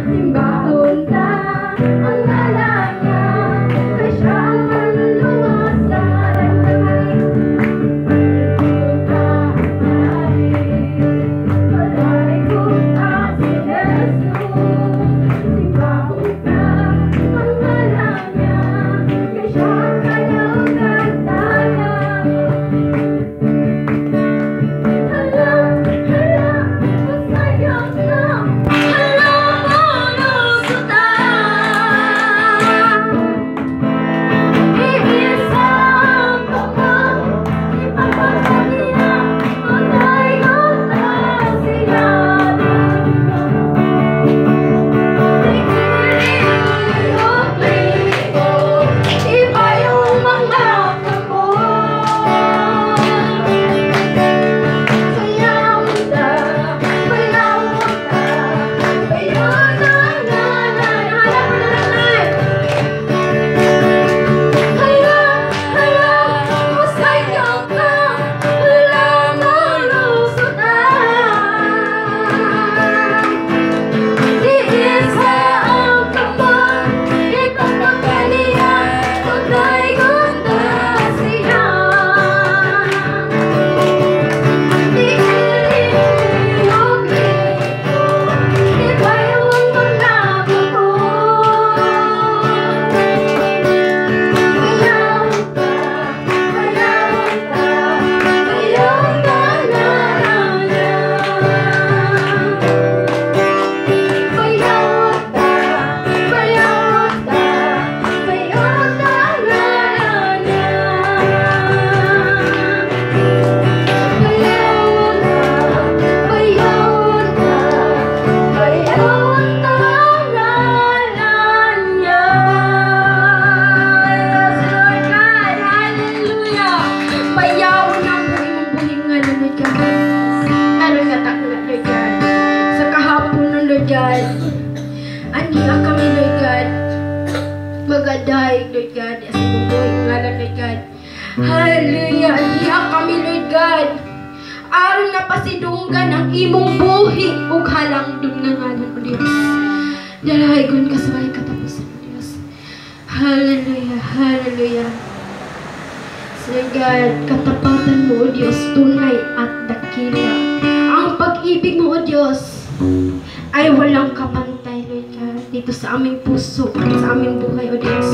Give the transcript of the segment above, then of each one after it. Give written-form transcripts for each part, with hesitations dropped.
Simbahon ka, ang ngalan niya, kay siyang manluluwas sa daigdig. Malalikot ka si Jesus. Simbahon ka, ang ngalan niya, kay siyang kanyang gandalan. Hala, masaya ka. Hala, malusutan. Iisang kamang ipapagpaniya, ang daigdig na siya dito. Ligo-ligo, iba yung mga kamot. Sayaw ka, bayaw ka, bayaw na nanay. Hala, masaya ka. Hala, malusutan. Iisa ang kamang ipapagpaniya, ang daigdig na siya. Ligo-ligo, iba yung mga kamot. Bayaw ka, bayaw na nanay. Bayaw ka, bayaw na bayaw ng buhing nga na Lord God. Ano nga takla Lord God, sa kahapon ng Lord God, aniya kami Lord God, magadaig Lord God, sa buhing nga na Lord God. Hallelujah, aniya kami Lord God, aron na pasidunggan ang imong buhi ug halangdon nga ngalan o Dios. Dalahigon ka sa walay katapusan o Dios. Hallelujah, hallelujah. Sir God, katapatan mo o Diyos, tunay at dakila. Ang pag-ibig mo o Diyos ay walang kapantay, Lord God, dito sa aming puso at sa aming buhay o Diyos.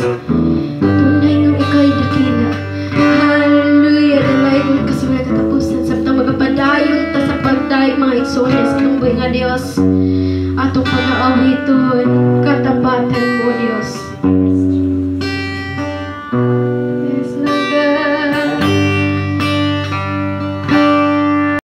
Tunay nga ikaw ay dakila. Hallelujah, dalahigon ka sa walay katapusan. Samtang magapadayon ta sa pagdaig mga igsoon sa tumboy nga Diyos. Atong pag-aawiton, katapatan